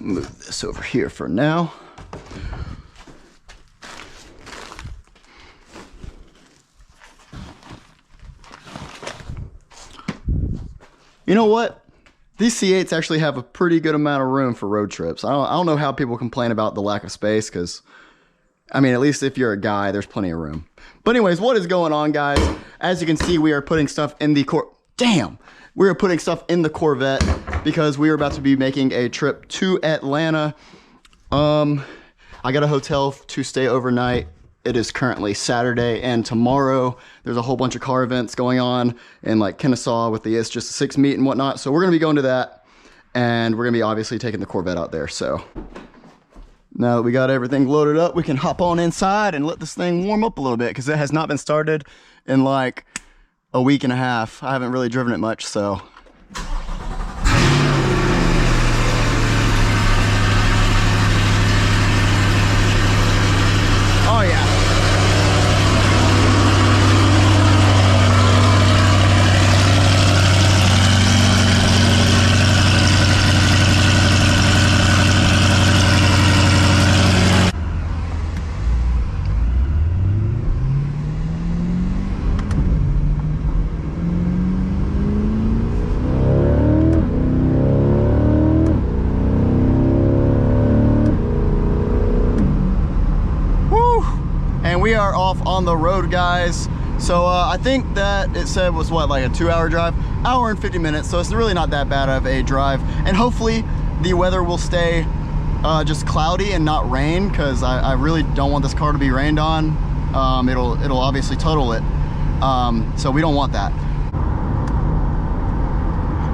Move this over here for now. You know what? These C8s actually have a pretty good amount of room for road trips. I don't know how people complain about the lack of space, because, I mean, at least if you're a guy, there's plenty of room. But anyways, what is going on, guys? As you can see, we are putting stuff in the we are putting stuff in the Corvette because we are about to be making a trip to Atlanta. I got a hotel to stay overnight. It is currently Saturday, and tomorrow there's a whole bunch of car events going on in like Kennesaw with the It's Just a Six meet and whatnot. So we're gonna be going to that, and we're gonna be obviously taking the Corvette out there. So now that we got everything loaded up, we can hop on inside and let this thing warm up a little bit, because it has not been started in like a week and a half. I haven't really driven it much, so. Oh yeah. We are off on the road, guys. So I think that it said was what, like a 2-hour drive, hour and 50 minutes. So it's really not that bad of a drive. And hopefully the weather will stay just cloudy and not rain, because I really don't want this car to be rained on. It'll obviously total it. So we don't want that.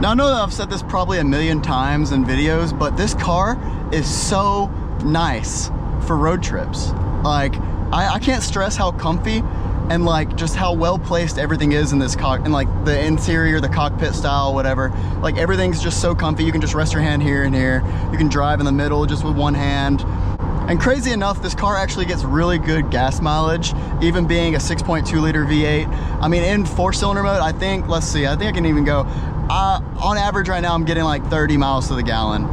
Now I know that I've said this probably a million times in videos, but this car is so nice for road trips. Like, I can't stress how comfy and like just how well placed everything is in this and like the interior, the cockpit style, whatever. Like everything's just so comfy. You can just rest your hand here and here. You can drive in the middle just with one hand. And crazy enough, this car actually gets really good gas mileage, even being a 6.2 liter V8. I mean, in 4-cylinder mode, I think, let's see, I think I can even go, on average right now, I'm getting like 30 miles to the gallon.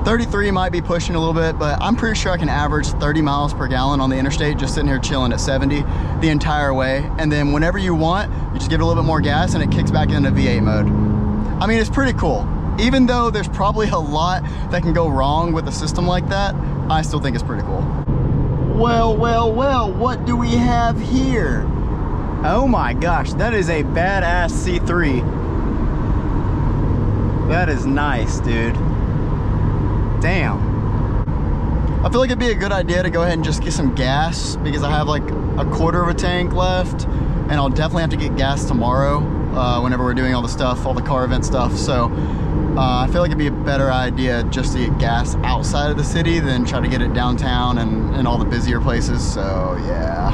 33 might be pushing a little bit, but I'm pretty sure I can average 30 miles per gallon on the interstate, just sitting here chilling at 70 the entire way. And then whenever you want, you just give it a little bit more gas and it kicks back into V8 mode. I mean, it's pretty cool. Even though there's probably a lot that can go wrong with a system like that, I still think it's pretty cool. Well, well, well, what do we have here? Oh my gosh, that is a badass C3. That is nice, dude. Damn. I feel like it'd be a good idea to go ahead and just get some gas, because I have like a quarter of a tank left, and I'll definitely have to get gas tomorrow whenever we're doing all the stuff, all the car event stuff. So I feel like it'd be a better idea just to get gas outside of the city than try to get it downtown and all the busier places. So yeah.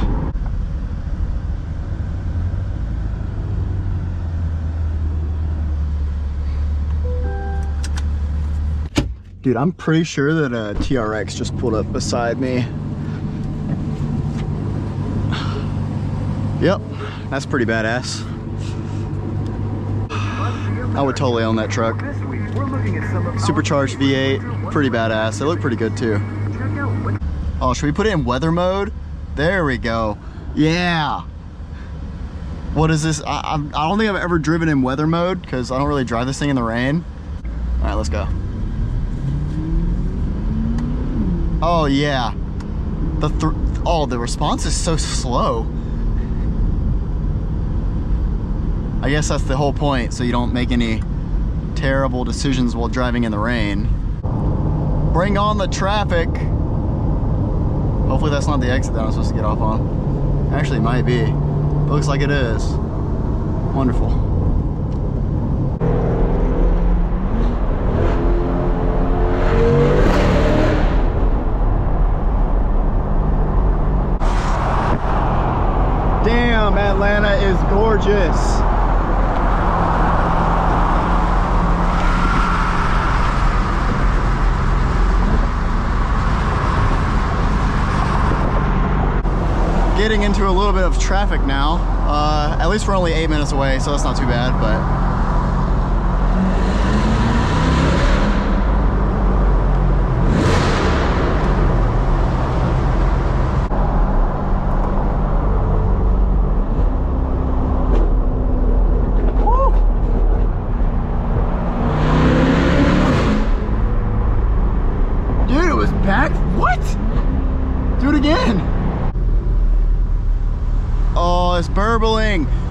Dude, I'm pretty sure that a TRX just pulled up beside me. Yep, that's pretty badass. I would totally own that truck. Supercharged V8, pretty badass. They look pretty good too. Oh, should we put it in weather mode? There we go. Yeah. What is this? I don't think I've ever driven in weather mode, because I don't really drive this thing in the rain. All right, let's go. Oh yeah, the response is so slow. I guess that's the whole point, so you don't make any terrible decisions while driving in the rain. Bring on the traffic. Hopefully that's not the exit that I'm supposed to get off on. Actually, it might be. It looks like it is. Wonderful. Damn, Atlanta is gorgeous. Getting into a little bit of traffic now. At least we're only 8 minutes away, so that's not too bad, but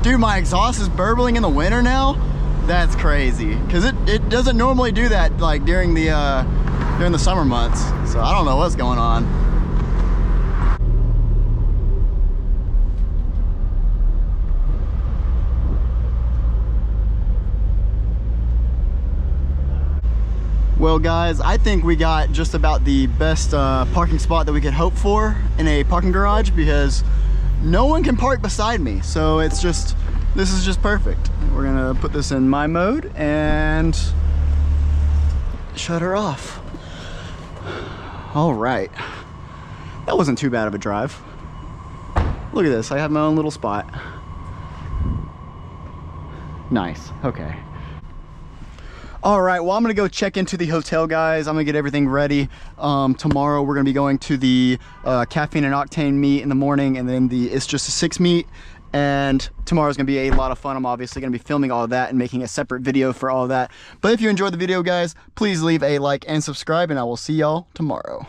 Dude, my exhaust is burbling in the winter now. That's crazy, because it doesn't normally do that like during the summer months. So I don't know what's going on. Well guys, I think we got just about the best parking spot that we could hope for in a parking garage, because no one can park beside me. So it's just, this is just perfect. We're gonna put this in my mode and shut her off. All right, that wasn't too bad of a drive. Look at this, I have my own little spot. Nice, okay. All right, well, I'm gonna go check into the hotel, guys. I'm gonna get everything ready. Tomorrow we're gonna be going to the caffeine and octane meet in the morning, and then the It's Just a Six meet. And tomorrow's gonna be a lot of fun. I'm obviously gonna be filming all of that and making a separate video for all of that. But if you enjoyed the video, guys, please leave a like and subscribe, and I will see y'all tomorrow.